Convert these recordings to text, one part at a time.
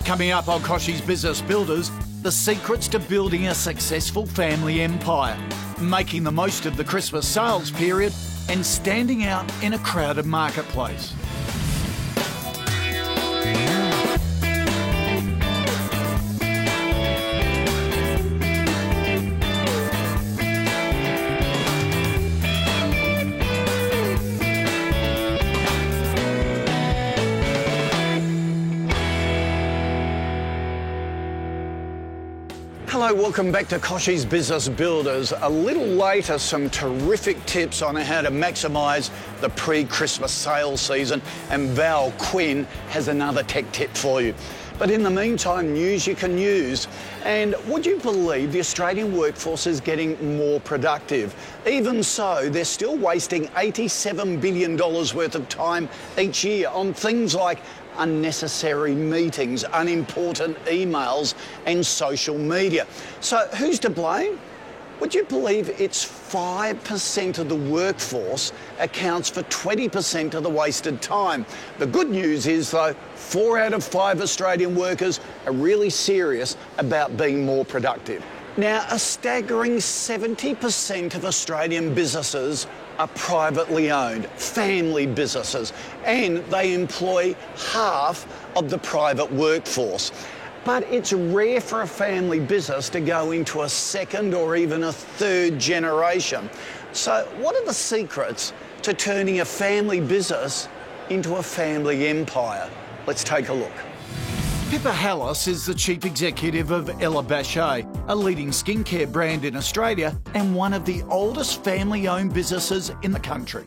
Coming up on Kochie's Business Builders, the secrets to building a successful family empire, making the most of the Christmas sales period and standing out in a crowded marketplace. Hello, welcome back to Kochie's Business Builders. A little later, some terrific tips on how to maximise the pre-Christmas sales season, and Val Quinn has another tech tip for you. But in the meantime, news you can use. And would you believe the Australian workforce is getting more productive? Even so, they're still wasting $87 billion worth of time each year on things like unnecessary meetings, unimportant emails and social media. So who's to blame? Would you believe it's 5% of the workforce accounts for 20% of the wasted time? The good news is, though, 4 out of 5 Australian workers are really serious about being more productive. Now, a staggering 70% of Australian businesses are privately owned, family businesses, and they employ half of the private workforce. But it's rare for a family business to go into a second or even a third generation. So what are the secrets to turning a family business into a family empire? Let's take a look. Pippa Hallis is the Chief Executive of Ella Bache, a leading skincare brand in Australia and one of the oldest family-owned businesses in the country.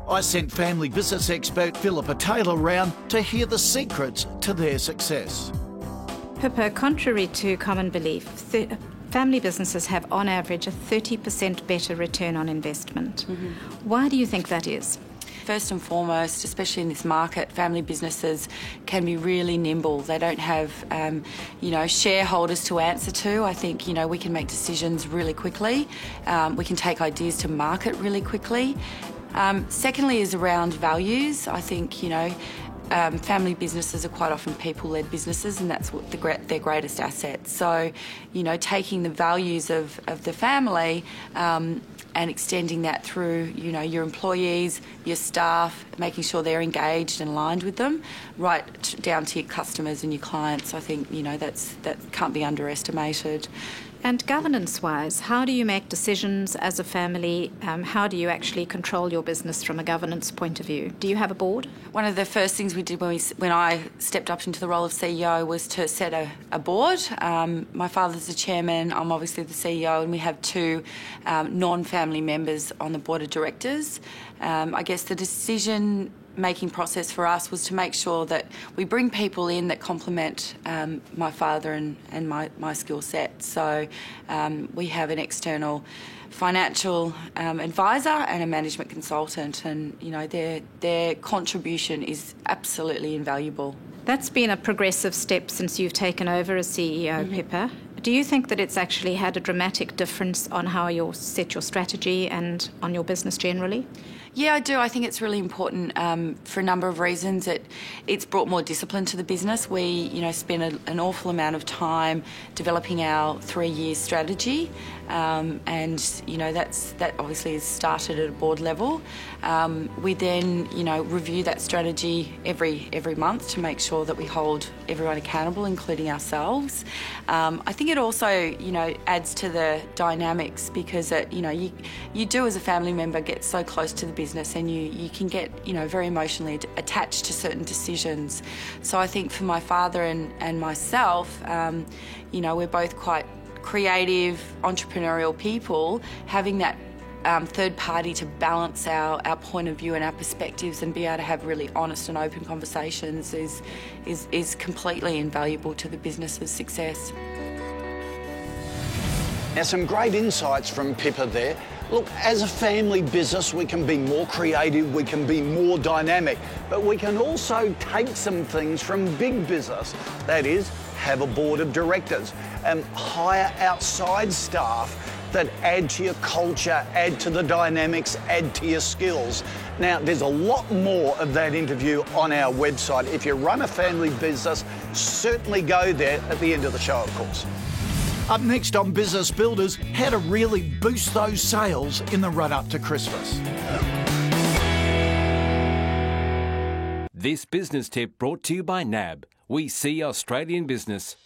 I sent family business expert Philippa Taylor round to hear the secrets to their success. Pippa, contrary to common belief, family businesses have on average a 30% better return on investment. Why do you think that is? First and foremost, especially in this market, family businesses can be really nimble. They don't have, shareholders to answer to. I think, we can make decisions really quickly. We can take ideas to market really quickly. Secondly is around values. I think, family businesses are quite often people-led businesses, and that's what their greatest asset. So, taking the values of the family and extending that through, your employees, your staff, making sure they're engaged and aligned with them, right down to your customers and your clients. I think, that can't be underestimated. And governance-wise, how do you make decisions as a family? How do you actually control your business from a governance point of view? Do you have a board? One of the first things we did when I stepped up into the role of CEO was to set a board. My father's the chairman, I'm obviously the CEO, and we have 2 non-family members on the board of directors. I guess the decision-making process for us was to make sure that we bring people in that complement my father and my skill set. So we have an external financial advisor and a management consultant, and their contribution is absolutely invaluable. That's been a progressive step since you've taken over as CEO, Pippa. Do you think that it's actually had a dramatic difference on how you set your strategy and on your business generally? Yeah, I do. I think it's really important for a number of reasons. It's brought more discipline to the business. We, spend an awful amount of time developing our 3-year strategy, and that obviously is started at a board level. We then, review that strategy every month to make sure that we hold everyone accountable, including ourselves. I think it also, adds to the dynamics because you do as a family member get so close to the business, and you can get very emotionally attached to certain decisions. So I think for my father and myself, we're both quite creative, entrepreneurial people. Having that third party to balance our point of view and our perspectives and be able to have really honest and open conversations is completely invaluable to the business's success. Now, some great insights from Pippa there. Look, as a family business, we can be more creative, we can be more dynamic, but we can also take some things from big business. That is, have a board of directors and hire outside staff that add to your culture, add to the dynamics, add to your skills. Now, there's a lot more of that interview on our website. If you run a family business, certainly go there at the end of the show, of course. Up next on Business Builders, how to really boost those sales in the run-up to Christmas. This business tip brought to you by NAB. We see Australian business.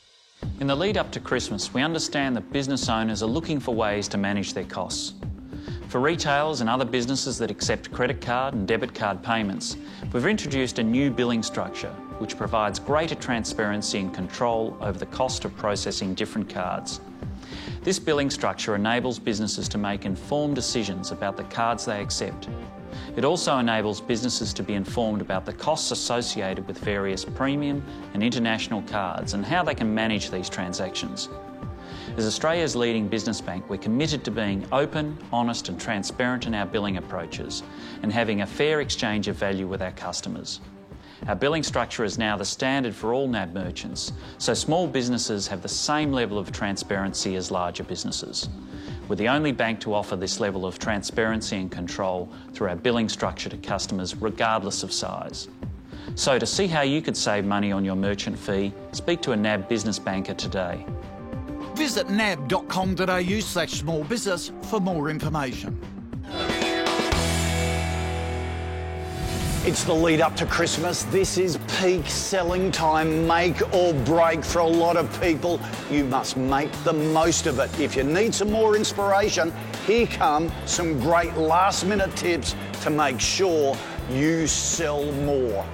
In the lead up to Christmas, we understand that business owners are looking for ways to manage their costs. For retailers and other businesses that accept credit card and debit card payments, we've introduced a new billing structure which provides greater transparency and control over the cost of processing different cards. This billing structure enables businesses to make informed decisions about the cards they accept. It also enables businesses to be informed about the costs associated with various premium and international cards and how they can manage these transactions. As Australia's leading business bank, we're committed to being open, honest and transparent in our billing approaches and having a fair exchange of value with our customers. Our billing structure is now the standard for all NAB merchants, so small businesses have the same level of transparency as larger businesses. We're the only bank to offer this level of transparency and control through our billing structure to customers regardless of size. So to see how you could save money on your merchant fee, speak to a NAB business banker today. Visit nab.com.au/small business for more information. It's the lead up to Christmas. This is peak selling time, make or break for a lot of people. You must make the most of it. If you need some more inspiration, here come some great last minute tips to make sure you sell more.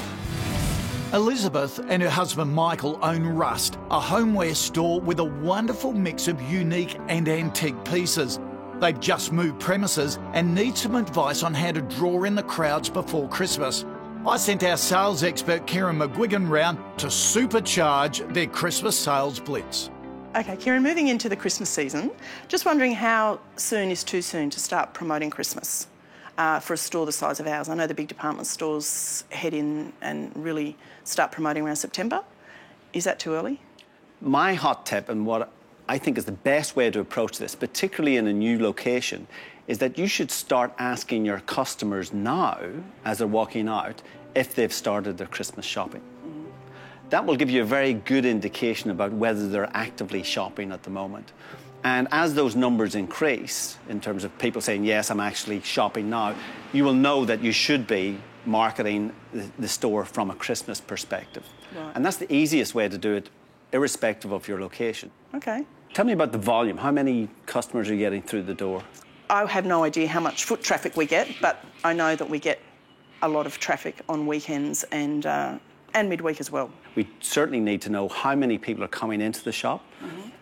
Elizabeth and her husband Michael own Rust, a homeware store with a wonderful mix of unique and antique pieces. They've just moved premises and need some advice on how to draw in the crowds before Christmas. I sent our sales expert Kieran McGuigan round to supercharge their Christmas sales blitz. Okay, Kieran, moving into the Christmas season, just wondering how soon is too soon to start promoting Christmas for a store the size of ours? I know the big department stores head in and really start promoting around September. Is that too early? My hot tip, and what I think is the best way to approach this, particularly in a new location, is that you should start asking your customers now, as they're walking out, if they've started their Christmas shopping. That will give you a very good indication about whether they're actively shopping at the moment. And as those numbers increase, in terms of people saying, yes, I'm actually shopping now, you will know that you should be marketing the store from a Christmas perspective. Right. And that's the easiest way to do it, irrespective of your location. Okay. Tell me about the volume. How many customers are you getting through the door? I have no idea how much foot traffic we get, but I know that we get a lot of traffic on weekends and midweek as well. We certainly need to know how many people are coming into the shop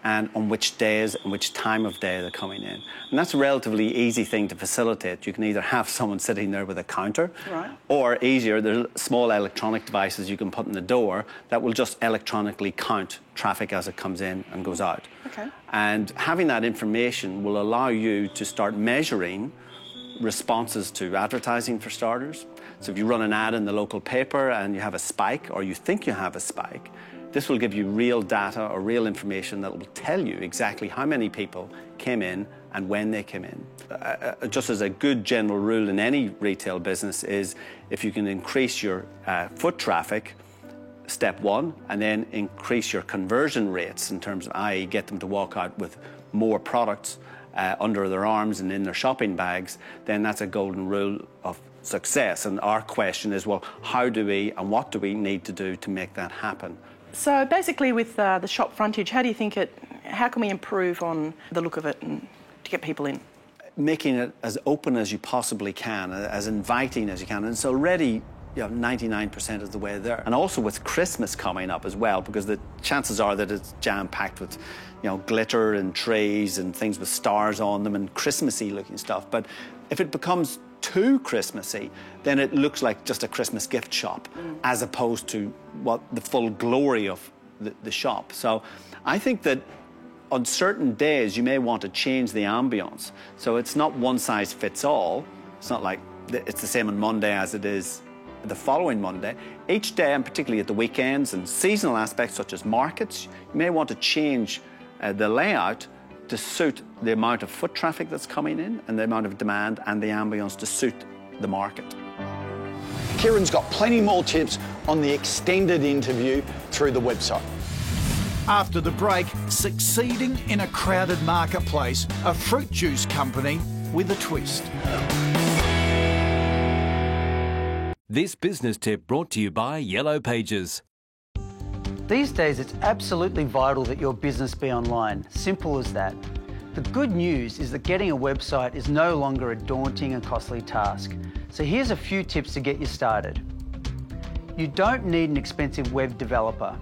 and on which days and which time of day they're coming in. And that's a relatively easy thing to facilitate. You can either have someone sitting there with a counter, right, or easier, there's small electronic devices you can put in the door that will just electronically count traffic as it comes in and goes out. Okay. And having that information will allow you to start measuring responses to advertising, for starters. So if you run an ad in the local paper and you have a spike, or you think you have a spike, this will give you real data or real information that will tell you exactly how many people came in and when they came in. Just as a good general rule in any retail business is, if you can increase your foot traffic, step one, and then increase your conversion rates in terms of, i.e. get them to walk out with more products under their arms and in their shopping bags, then that's a golden rule of success. And our question is, well, how do we and what do we need to do to make that happen? So basically with the shop frontage, how can we improve on the look of it and to get people in? Making it as open as you possibly can, as inviting as you can. And it's already 99% of the way there. And also with Christmas coming up as well, because the chances are that it's jam-packed with glitter and trees and things with stars on them and Christmassy looking stuff. But if it becomes too Christmassy, then it looks like just a Christmas gift shop, as opposed to what the full glory of the shop. So I think that on certain days you may want to change the ambience. So it's not one size fits all. It's not like it's the same on Monday as it is the following Monday. Each day, and particularly at the weekends and seasonal aspects such as markets, you may want to change the layout to suit the amount of foot traffic that's coming in and the amount of demand and the ambience to suit the market. Kieran's got plenty more tips on the extended interview through the website. After the break, succeeding in a crowded marketplace, a fruit juice company with a twist. This business tip brought to you by Yellow Pages. These days, it's absolutely vital that your business be online. Simple as that. The good news is that getting a website is no longer a daunting and costly task. So here's a few tips to get you started. You don't need an expensive web developer.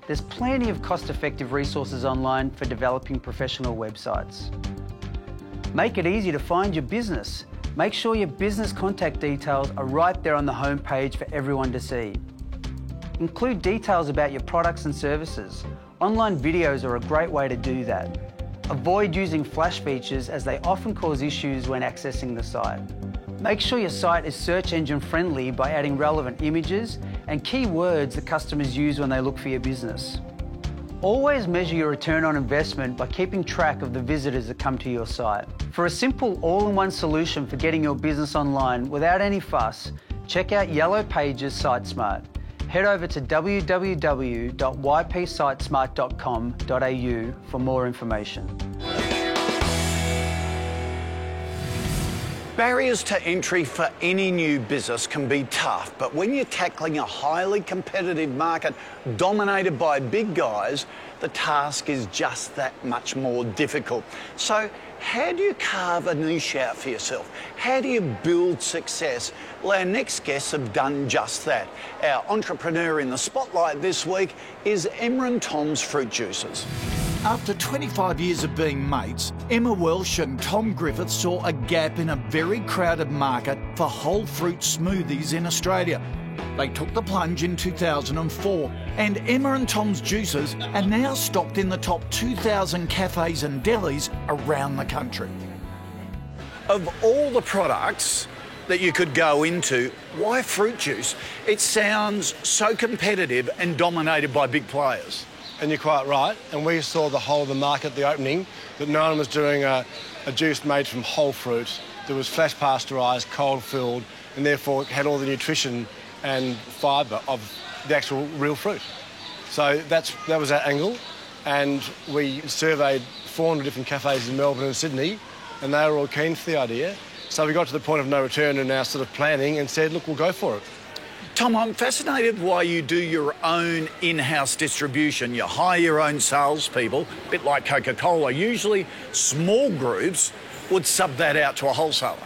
There's plenty of cost-effective resources online for developing professional websites. Make it easy to find your business. Make sure your business contact details are right there on the home page for everyone to see. Include details about your products and services. Online videos are a great way to do that. Avoid using flash features as they often cause issues when accessing the site. Make sure your site is search engine friendly by adding relevant images and keywords that customers use when they look for your business. Always measure your return on investment by keeping track of the visitors that come to your site. For a simple all-in-one solution for getting your business online without any fuss, check out Yellow Pages SiteSmart. Head over to www.ypsitesmart.com.au for more information. Barriers to entry for any new business can be tough, but when you're tackling a highly competitive market dominated by big guys, the task is just that much more difficult. So how do you carve a niche out for yourself? How do you build success? Well, our next guests have done just that. Our entrepreneur in the spotlight this week is Emma and Tom's Fruit Juices. After 25 years of being mates, Emma Welsh and Tom Griffith saw a gap in a very crowded market for whole fruit smoothies in Australia. They took the plunge in 2004, and Emma and Tom's juices are now stocked in the top 2,000 cafes and delis around the country. Of all the products that you could go into, why fruit juice? It sounds so competitive and dominated by big players. And you're quite right, and we saw the whole of the market at the opening that no one was doing a juice made from whole fruit that was flash pasteurised, cold filled, and therefore had all the nutrition and fibre of the actual real fruit. So that was our angle, and we surveyed 400 different cafes in Melbourne and Sydney, and they were all keen for the idea. So we got to the point of no return in our sort of planning and said, look, we'll go for it. Tom, I'm fascinated why you do your own in-house distribution. You hire your own salespeople, a bit like Coca-Cola. Usually small groups would sub that out to a wholesaler.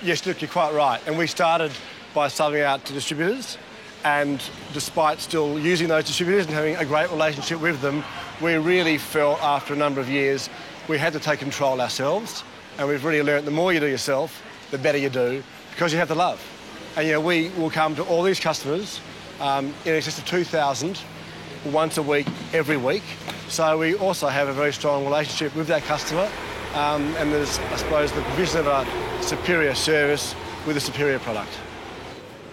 Yes, look, you're quite right. And we started by subbing out to distributors, and despite still using those distributors and having a great relationship with them, we really felt after a number of years we had to take control ourselves, and we've really learnt the more you do yourself, the better you do, because you have the love. And you know, we will come to all these customers in excess of 2,000 once a week, every week. So we also have a very strong relationship with that customer, and there's, I suppose, the provision of a superior service with a superior product.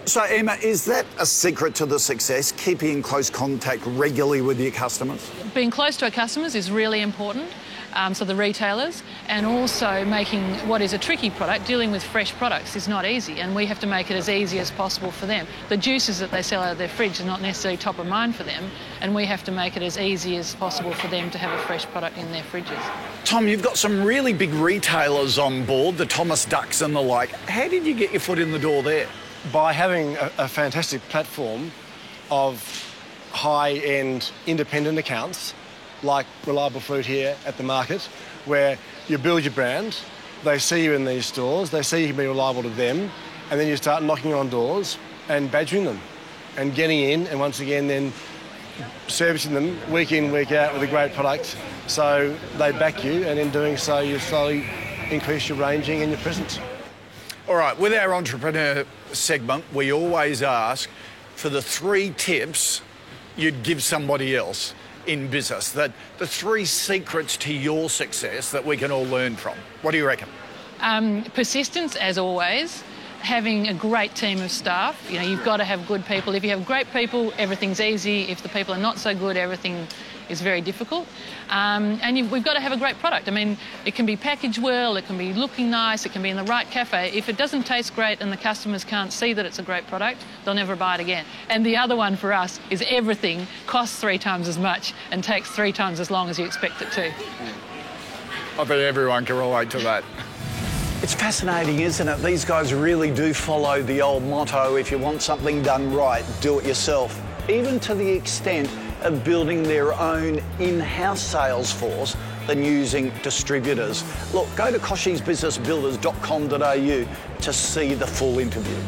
So, Emma, is that a secret to the success, keeping in close contact regularly with your customers? Being close to our customers is really important, so the retailers, and also making what is a tricky product, dealing with fresh products is not easy, and we have to make it as easy as possible for them. The juices that they sell out of their fridge are not necessarily top of mind for them, and we have to make it as easy as possible for them to have a fresh product in their fridges. Tom, you've got some really big retailers on board, the Thomas Ducks and the like. How did you get your foot in the door there? By having a fantastic platform of high-end independent accounts like Reliable Fruit here at the market, where you build your brand, they see you in these stores, they see you can be reliable to them, and then you start knocking on doors and badgering them and getting in, and once again then servicing them week in, week out with a great product, so they back you, and in doing so you slowly increase your ranging and your presence. All right, with our entrepreneur segment, we always ask for the 3 tips you'd give somebody else in business, that the 3 secrets to your success that we can all learn from. What do you reckon? Persistence, as always. Having a great team of staff. You know, you've got to have good people. If you have great people, everything's easy. If the people are not so good, everything is very difficult. And we've got to have a great product. I mean, it can be packaged well, it can be looking nice, it can be in the right cafe. If it doesn't taste great and the customers can't see that it's a great product, they'll never buy it again. And the other one for us is everything costs 3 times as much and takes 3 times as long as you expect it to. I bet everyone can relate to that. It's fascinating, isn't it? These guys really do follow the old motto, if you want something done right, do it yourself. Even to the extent of building their own in-house sales force than using distributors. Look, go to koshysbusinessbuilders.com.au to see the full interview.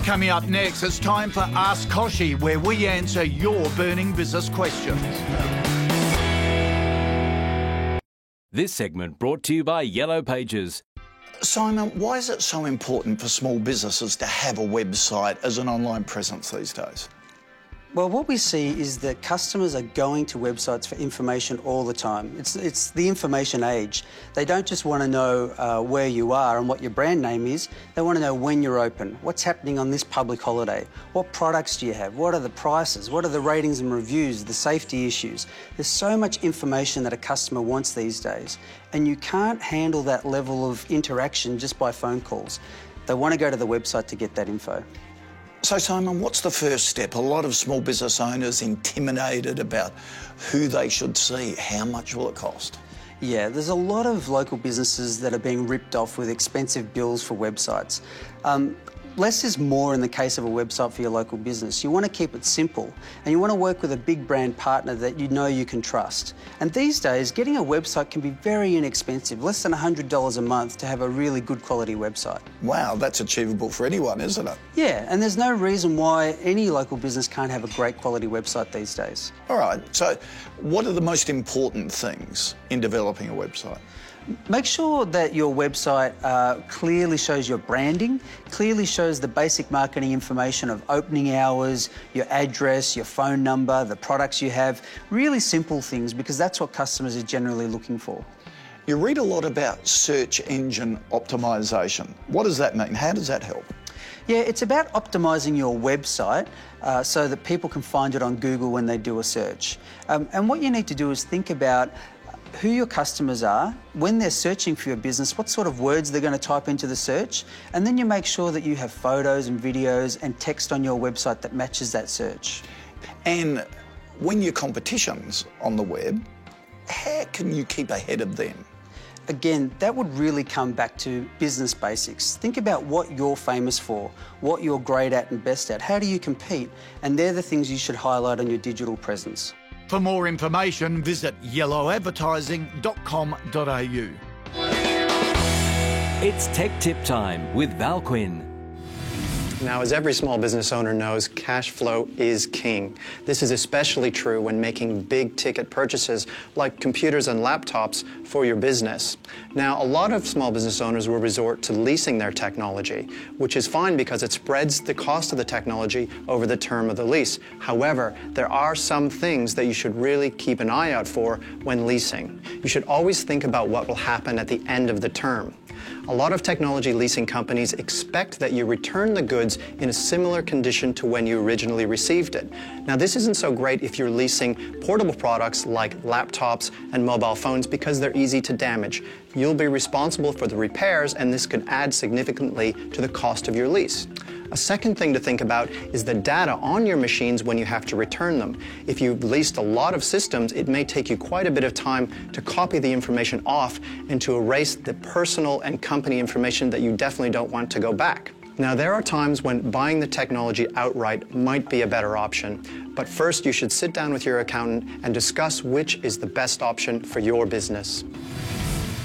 Coming up next, it's time for Ask Koshi, where we answer your burning business questions. This segment brought to you by Yellow Pages. Simon, why is it so important for small businesses to have a website as an online presence these days? Well, what we see is that customers are going to websites for information all the time. It's the information age. They don't just want to know where you are and what your brand name is. They want to know when you're open, what's happening on this public holiday, what products do you have, what are the prices, what are the ratings and reviews, the safety issues. There's so much information that a customer wants these days, and you can't handle that level of interaction just by phone calls. They want to go to the website to get that info. So, Simon, what's the first step? A lot of small business owners intimidated about who they should see. How much will it cost? Yeah, there's a lot of local businesses that are being ripped off with expensive bills for websites. Less is more in the case of a website for your local business. You want to keep it simple, and you want to work with a big brand partner that you know you can trust. And these days, getting a website can be very inexpensive, less than $100 a month to have a really good quality website. Wow, that's achievable for anyone, isn't it? Yeah, and there's no reason why any local business can't have a great quality website these days. All right, so what are the most important things in developing a website? Make sure that your website clearly shows your branding, clearly shows the basic marketing information of opening hours, your address, your phone number, the products you have, really simple things, because that's what customers are generally looking for. You read a lot about search engine optimization. What does that mean? How does that help? Yeah, it's about optimising your website so that people can find it on Google when they do a search. And what you need to do is think about who your customers are, when they're searching for your business, what sort of words they're going to type into the search, and then you make sure that you have photos and videos and text on your website that matches that search. And when your competition's on the web, how can you keep ahead of them? Again, that would really come back to business basics. Think about what you're famous for, what you're great at and best at. How do you compete? And they're the things you should highlight on your digital presence. For more information, visit yellowadvertising.com.au. It's Tech Tip Time with Val Quinn. Now, as every small business owner knows, cash flow is king. This is especially true when making big-ticket purchases like computers and laptops for your business. Now, a lot of small business owners will resort to leasing their technology, which is fine because it spreads the cost of the technology over the term of the lease. However, there are some things that you should really keep an eye out for when leasing. You should always think about what will happen at the end of the term. A lot of technology leasing companies expect that you return the goods in a similar condition to when you originally received it. Now, this isn't so great if you're leasing portable products like laptops and mobile phones because they're easy to damage. You'll be responsible for the repairs, and this could add significantly to the cost of your lease. A second thing to think about is the data on your machines when you have to return them. If you've leased a lot of systems, it may take you quite a bit of time to copy the information off and to erase the personal and company information that you definitely don't want to go back. Now, there are times when buying the technology outright might be a better option, but first you should sit down with your accountant and discuss which is the best option for your business.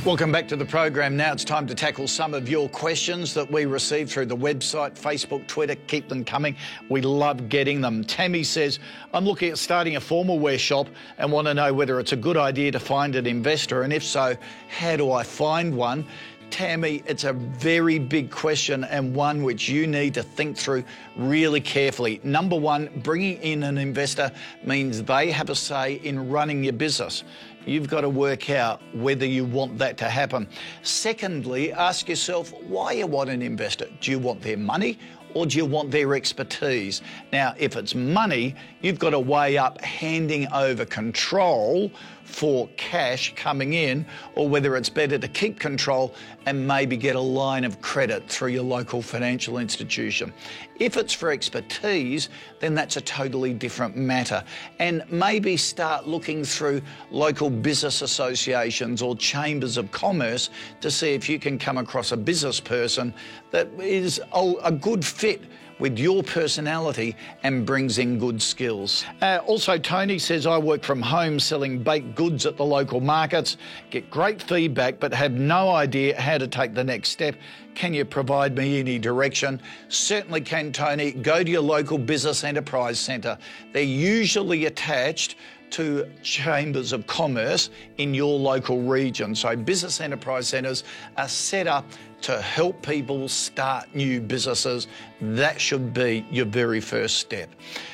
Welcome back to the program. Now it's time to tackle some of your questions that we received through the website, Facebook, Twitter. Keep them coming. We love getting them. Tammy says, I'm looking at starting a formal wear shop and want to know whether it's a good idea to find an investor, and if so, how do I find one? Tammy, it's a very big question and one which you need to think through really carefully. Number one, bringing in an investor means they have a say in running your business. You've got to work out whether you want that to happen. Secondly, ask yourself why you want an investor. Do you want their money or do you want their expertise? Now, if it's money, you've got to weigh up handing over control for cash coming in, or whether it's better to keep control and maybe get a line of credit through your local financial institution. If it's for expertise, then that's a totally different matter. And maybe start looking through local business associations or chambers of commerce to see if you can come across a business person that is a good fit with your personality and brings in good skills. Also, Tony says, I work from home selling baked goods at the local markets, get great feedback, but have no idea how to take the next step. Can you provide me any direction? Certainly can, Tony. Go to your local business enterprise centre. They're usually attached to chambers of commerce in your local region. So business enterprise centres are set up to help people start new businesses. That should be your very first step.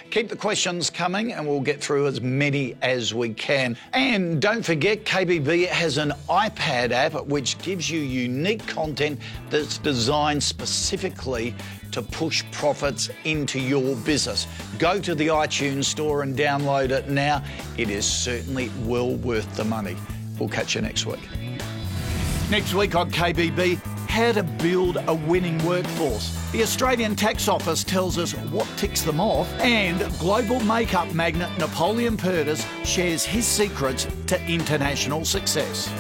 Keep the questions coming and we'll get through as many as we can. And don't forget, KBB has an iPad app which gives you unique content that's designed specifically to push profits into your business. Go to the iTunes store and download it now. It is certainly well worth the money. We'll catch you next week. Next week on KBB, how to build a winning workforce. The Australian Tax Office tells us what ticks them off, and global makeup magnate Napoleon Purtis shares his secrets to international success.